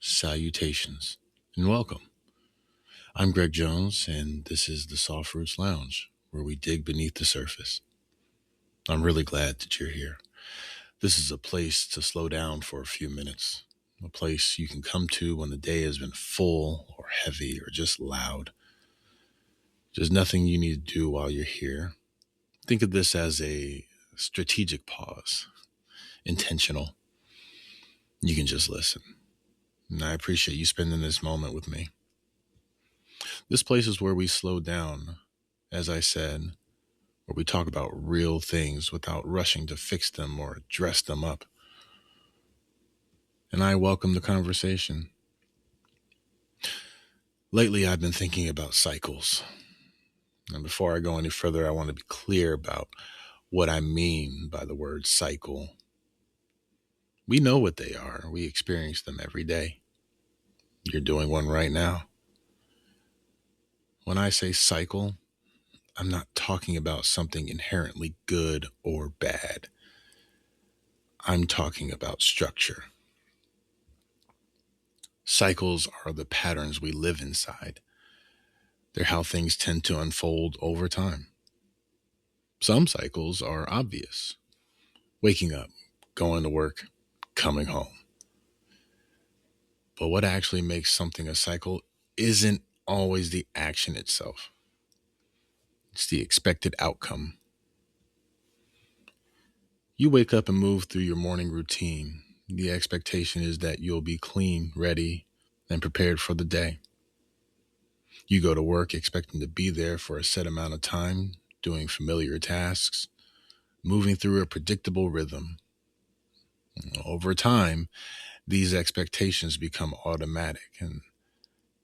salutations, and welcome. I'm Greg Jones, and this is the Soft Roots Lounge, where we dig beneath the surface. I'm really glad that you're here. This is a place to slow down for a few minutes, a place you can come to when the day has been full or heavy or just loud. There's nothing you need to do while you're here. Think of this as a strategic pause, intentional. You can just listen. And I appreciate you spending this moment with me. This place is where we slow down, as I said, where we talk about real things without rushing to fix them or dress them up. And I welcome the conversation. Lately, I've been thinking about cycles. And before I go any further, I want to be clear about what I mean by the word cycle. We know what they are. We experience them every day. You're doing one right now. When I say cycle, I'm not talking about something inherently good or bad. I'm talking about structure. Cycles are the patterns we live inside. They're how things tend to unfold over time. Some cycles are obvious: waking up, going to work, coming home. But what actually makes something a cycle isn't always the action itself, it's the expected outcome. You wake up and move through your morning routine. The expectation is that you'll be clean, ready, and prepared for the day. You go to work expecting to be there for a set amount of time, doing familiar tasks, moving through a predictable rhythm. Over time, these expectations become automatic. And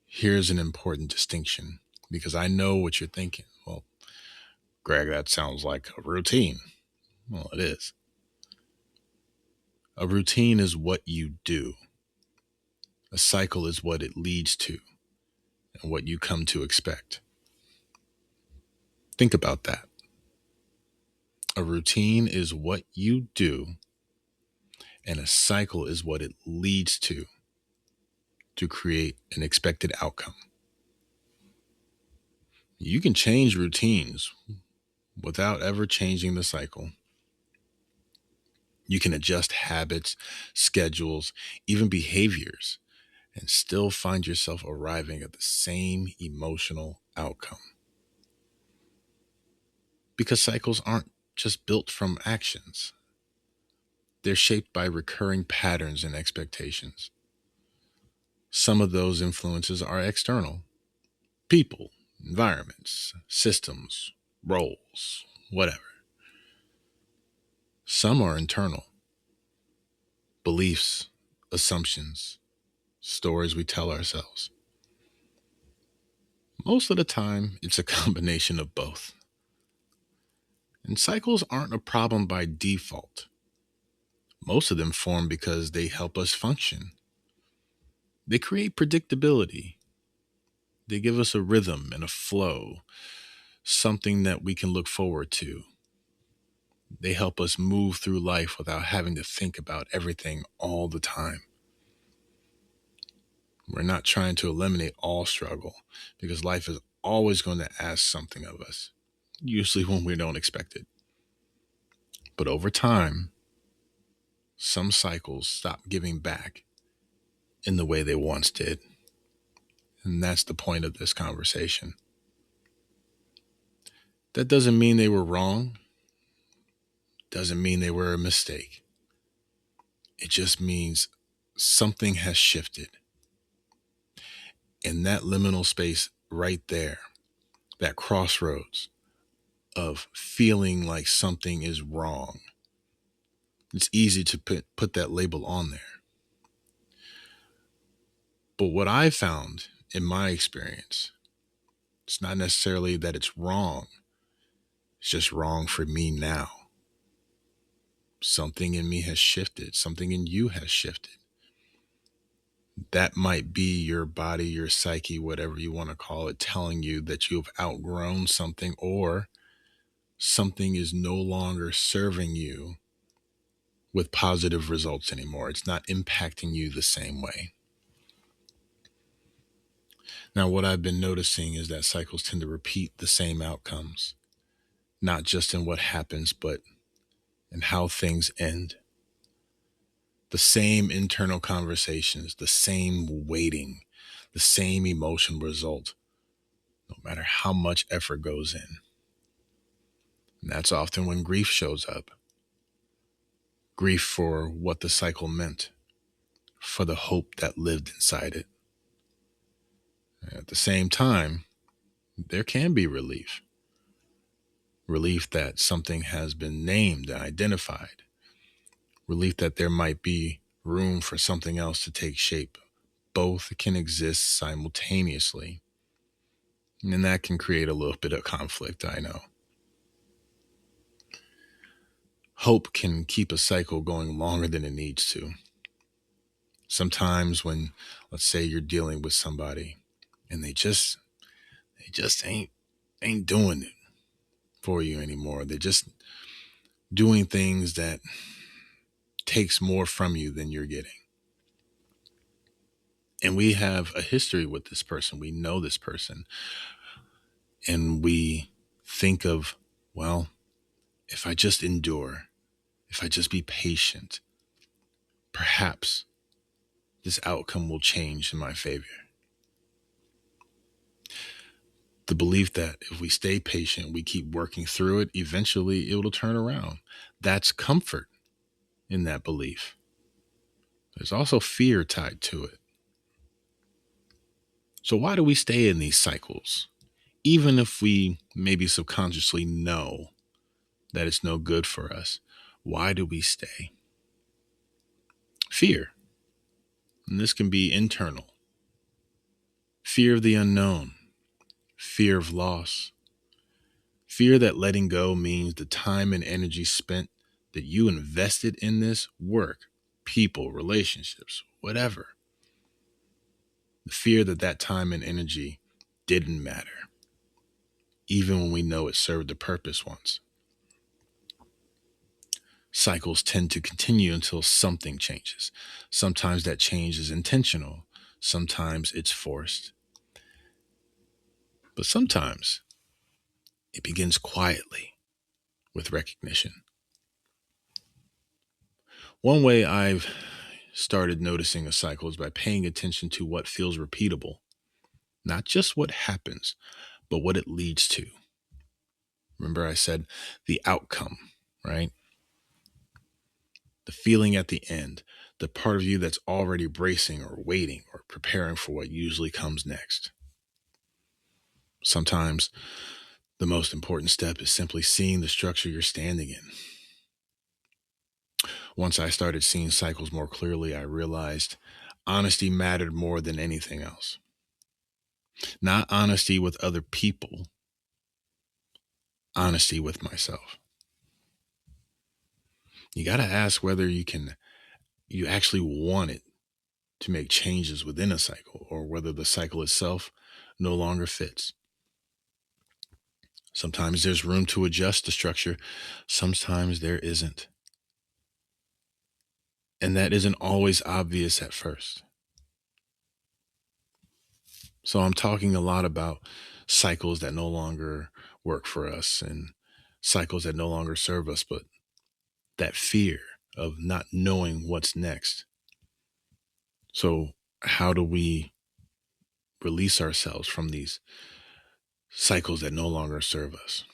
here's an important distinction, because I know what you're thinking. Well, Greg, that sounds like a routine. Well, it is. A routine is what you do. A cycle is what it leads to and what you come to expect. Think about that. A routine is what you do, and a cycle is what it leads to create an expected outcome. You can change routines without ever changing the cycle. You can adjust habits, schedules, even behaviors, and still find yourself arriving at the same emotional outcome. Because cycles aren't just built from actions, they're shaped by recurring patterns and expectations. Some of those influences are external: people, environments, systems, roles, whatever. Some are internal: beliefs, assumptions, stories we tell ourselves. Most of the time, it's a combination of both. And cycles aren't a problem by default. Most of them form because they help us function. They create predictability. They give us a rhythm and a flow, something that we can look forward to. They help us move through life without having to think about everything all the time. We're not trying to eliminate all struggle, because life is always going to ask something of us, usually when we don't expect it. But over time, some cycles stop giving back in the way they once did. And that's the point of this conversation. That doesn't mean they were wrong, doesn't mean they were a mistake. It just means something has shifted. In that liminal space right there, that crossroads of feeling like something is wrong, it's easy to put that label on there. But what I found in my experience, it's not necessarily that it's wrong. It's just wrong for me now. Something in me has shifted. Something in you has shifted. That might be your body, your psyche, whatever you want to call it, telling you that you have outgrown something, or something is no longer serving you with positive results anymore. It's not impacting you the same way. Now, what I've been noticing is that cycles tend to repeat the same outcomes, not just in what happens, but in how things end. The same internal conversations, the same waiting, the same emotion result, no matter how much effort goes in. And that's often when grief shows up. Grief for what the cycle meant, for the hope that lived inside it. And at the same time, there can be relief. Relief that something has been named and identified. Relief that there might be room for something else to take shape. Both can exist simultaneously. And that can create a little bit of conflict, I know. Hope can keep a cycle going longer than it needs to. Sometimes when, let's say, you're dealing with somebody and they just ain't doing it for you anymore. They're just doing things that takes more from you than you're getting. And we have a history with this person. We know this person. And we think of, well, if I just endure, if I just be patient, perhaps this outcome will change in my favor. The belief that if we stay patient, we keep working through it, eventually it'll turn around. That's comfort in that belief. There's also fear tied to it. So why do we stay in these cycles? Even if we maybe subconsciously know that it's no good for us, why do we stay? Fear. And this can be internal. Fear of the unknown, fear of loss, fear that letting go means the time and energy spent that you invested in this work, people, relationships, whatever. The fear that that time and energy didn't matter, even when we know it served a purpose once. Cycles tend to continue until something changes. Sometimes that change is intentional, sometimes it's forced, but sometimes it begins quietly with recognition. One way I've started noticing a cycle is by paying attention to what feels repeatable, not just what happens, but what it leads to. Remember, I said the outcome, right? The feeling at the end, the part of you that's already bracing or waiting or preparing for what usually comes next. Sometimes the most important step is simply seeing the structure you're standing in. Once I started seeing cycles more clearly, I realized honesty mattered more than anything else. Not honesty with other people, honesty with myself. You got to ask whether you actually want it to make changes within a cycle or whether the cycle itself no longer fits. Sometimes there's room to adjust the structure, sometimes there isn't. And that isn't always obvious at first. So I'm talking a lot about cycles that no longer work for us and cycles that no longer serve us, but that fear of not knowing what's next. So, how do we release ourselves from these cycles that no longer serve us?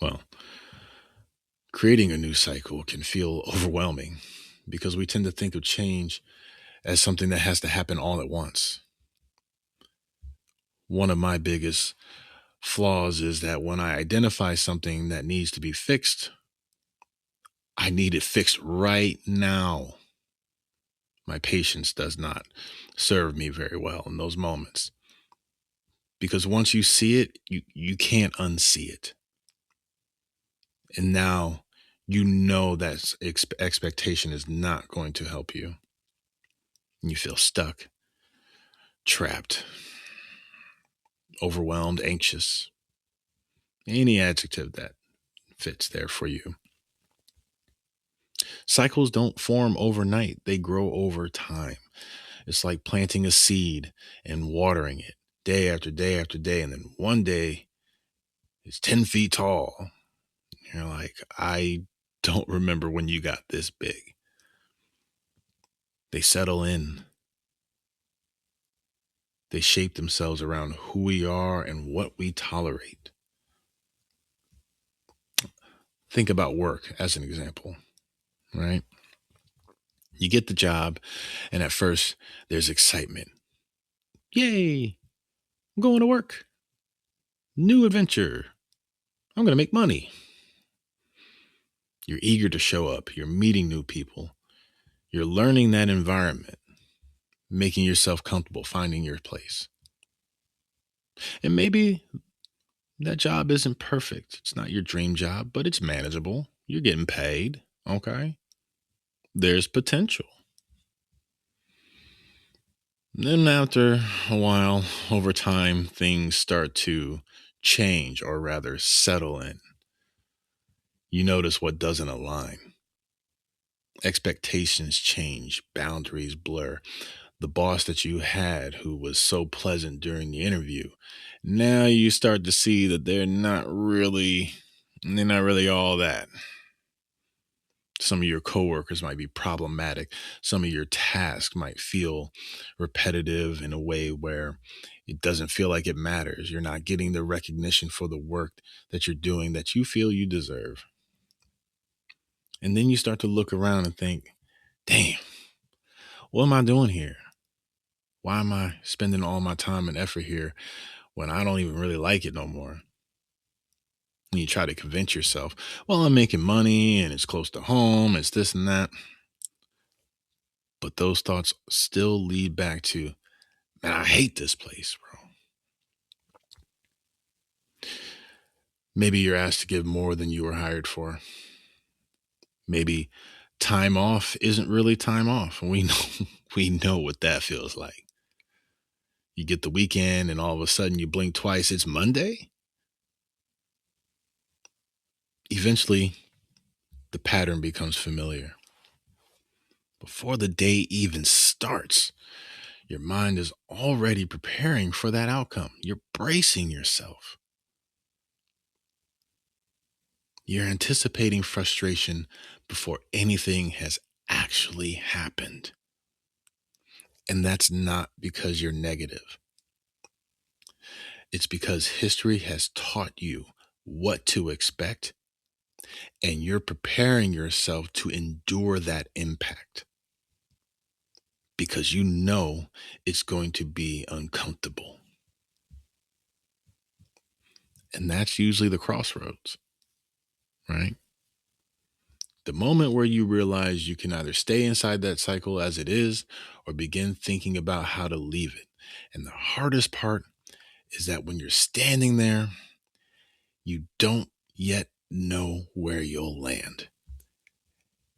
Well, creating a new cycle can feel overwhelming because we tend to think of change as something that has to happen all at once. One of my biggest flaws is that when I identify something that needs to be fixed, I need it fixed right now. My patience does not serve me very well in those moments because once you see it, you can't unsee it. And now you know that expectation is not going to help you. And you feel stuck, trapped, overwhelmed, anxious, any adjective that fits there for you. Cycles don't form overnight, they grow over time. It's like planting a seed and watering it day after day after day. And then one day it's 10 feet tall. You're like, I don't remember when you got this big. They settle in, they shape themselves around who we are and what we tolerate. Think about work as an example, right? You get the job, and at first there's excitement. Yay, I'm going to work. New adventure. I'm going to make money. You're eager to show up. You're meeting new people. You're learning that environment, making yourself comfortable, finding your place. And maybe that job isn't perfect. It's not your dream job, but it's manageable. You're getting paid. Okay. There's potential. Then, after a while, over time, things start to change or rather settle in. You notice what doesn't align. Expectations change, boundaries blur. The boss that you had who was so pleasant during the interview, now you start to see that they're not really all that. Some of your coworkers might be problematic. Some of your tasks might feel repetitive in a way where it doesn't feel like it matters. You're not getting the recognition for the work that you're doing that you feel you deserve. And then you start to look around and think, damn, what am I doing here? Why am I spending all my time and effort here when I don't even really like it no more? And you try to convince yourself, well, I'm making money and it's close to home, it's this and that. But those thoughts still lead back to, man, I hate this place, bro. Maybe you're asked to give more than you were hired for. Maybe time off isn't really time off. We know we know what that feels like. You get the weekend and all of a sudden you blink twice, it's Monday. Eventually, the pattern becomes familiar. Before the day even starts, your mind is already preparing for that outcome. You're bracing yourself. You're anticipating frustration before anything has actually happened. And that's not because you're negative. It's because history has taught you what to expect, and you're preparing yourself to endure that impact because you know it's going to be uncomfortable. And that's usually the crossroads, right? The moment where you realize you can either stay inside that cycle as it is or begin thinking about how to leave it. And the hardest part is that when you're standing there, you don't yet know where you'll land.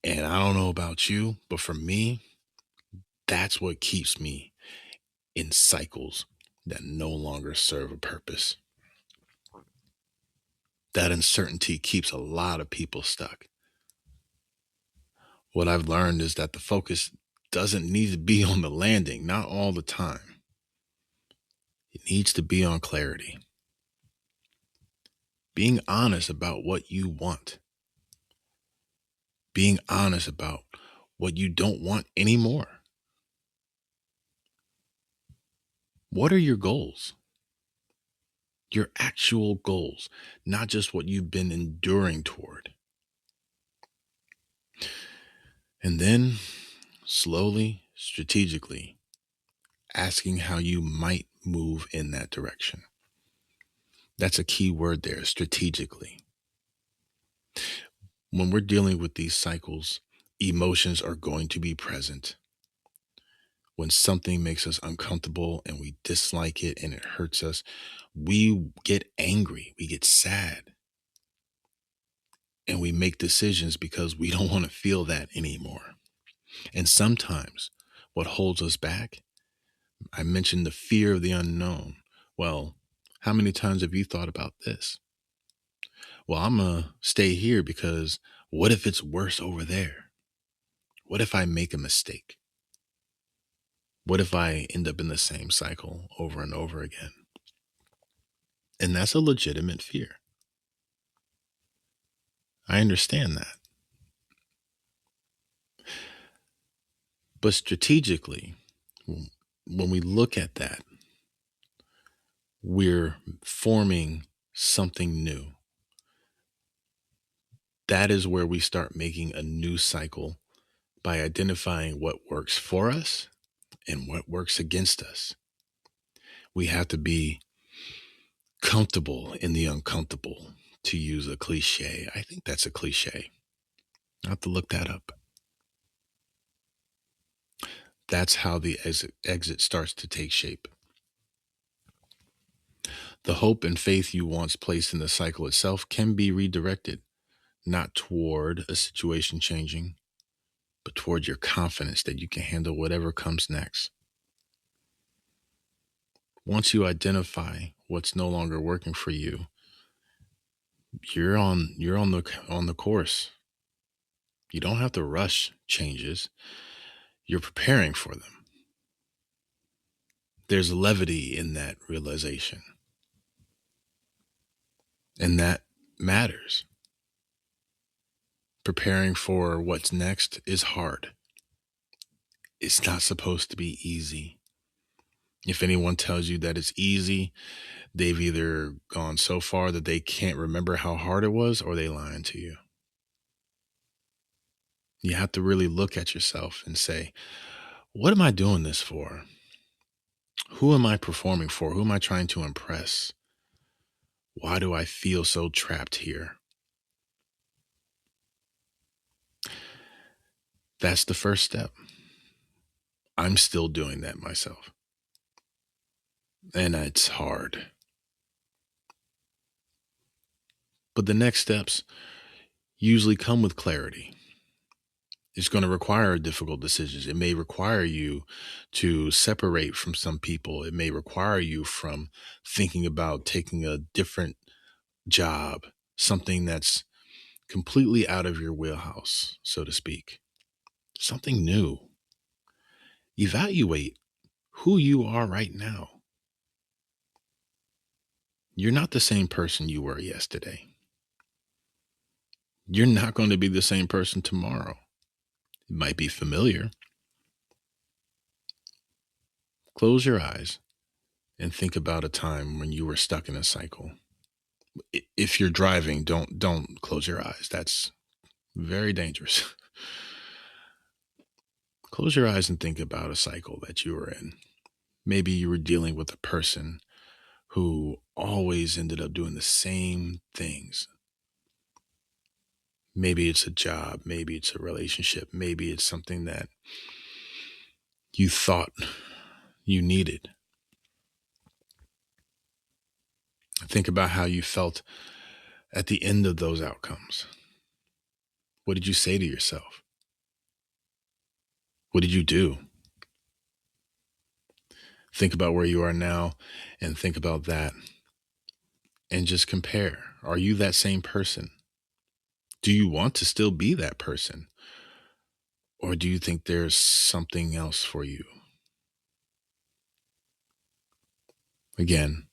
And I don't know about you, but for me, that's what keeps me in cycles that no longer serve a purpose. That uncertainty keeps a lot of people stuck. What I've learned is that the focus doesn't need to be on the landing, not all the time. It needs to be on clarity, being honest about what you want, being honest about what you don't want anymore. What are your goals? Your actual goals, not just what you've been enduring toward. And then slowly, strategically, asking how you might move in that direction. That's a key word there, strategically. When we're dealing with these cycles, emotions are going to be present. When something makes us uncomfortable and we dislike it and it hurts us, we get angry, we get sad, and we make decisions because we don't want to feel that anymore. And sometimes what holds us back, I mentioned the fear of the unknown. Well, how many times have you thought about this? Well, I'm going to stay here because what if it's worse over there? What if I make a mistake? What if I end up in the same cycle over and over again? And that's a legitimate fear. I understand that. But strategically, when we look at that, we're forming something new. That is where we start making a new cycle by identifying what works for us and what works against us. We have to be comfortable in the uncomfortable, to use a cliche. I think that's a cliche. I have to look that up. That's how the exit starts to take shape. The hope and faith you once placed in the cycle itself can be redirected, not toward a situation changing, but toward your confidence that you can handle whatever comes next. Once you identify what's no longer working for you, you're on the course. You don't have to rush changes. You're preparing for them. There's levity in that realization, and that matters. Preparing for what's next is hard. It's not supposed to be easy. If anyone tells you that it's easy, they've either gone so far that they can't remember how hard it was, or they lying to you. You have to really look at yourself and say, what am I doing this for? Who am I performing for? Who am I trying to impress? Why do I feel so trapped here? That's the first step. I'm still doing that myself. And it's hard. But the next steps usually come with clarity. It's going to require difficult decisions. It may require you to separate from some people. It may require you from thinking about taking a different job, something that's completely out of your wheelhouse, so to speak, something new. Evaluate who you are right now. You're not the same person you were yesterday. You're not going to be the same person tomorrow. It might be familiar. Close your eyes and think about a time when you were stuck in a cycle. If you're driving, don't close your eyes. That's very dangerous. Close your eyes and think about a cycle that you were in. Maybe you were dealing with a person who always ended up doing the same things. Maybe it's a job, maybe it's a relationship, maybe it's something that you thought you needed. Think about how you felt at the end of those outcomes. What did you say to yourself? What did you do? Think about where you are now and think about that and just compare. Are you that same person? Do you want to still be that person? Or do you think there's something else for you? Again,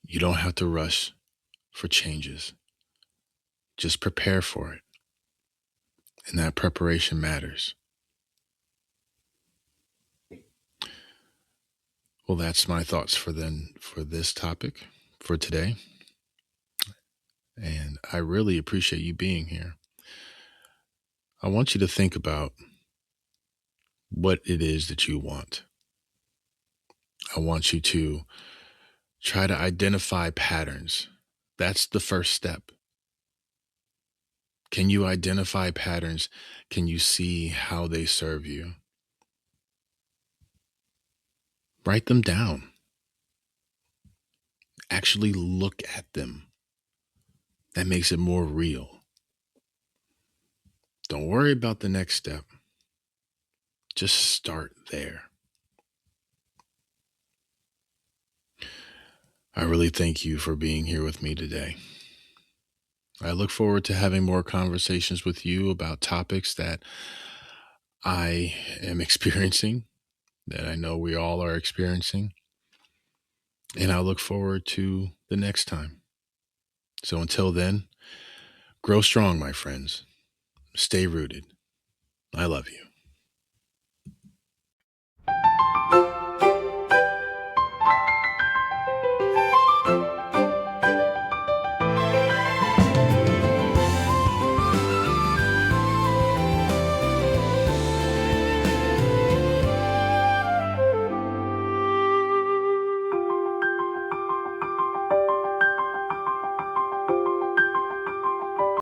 you don't have to rush for changes. Just prepare for it. And that preparation matters. Well, that's my thoughts for this topic for today. And I really appreciate you being here. I want you to think about what it is that you want. I want you to try to identify patterns. That's the first step. Can you identify patterns? Can you see how they serve you? Write them down. Actually look at them. That makes it more real. Don't worry about the next step. Just start there. I really thank you for being here with me today. I look forward to having more conversations with you about topics that I am experiencing that I know we all are experiencing. And I look forward to the next time. So until then, grow strong, my friends. Stay rooted. I love you.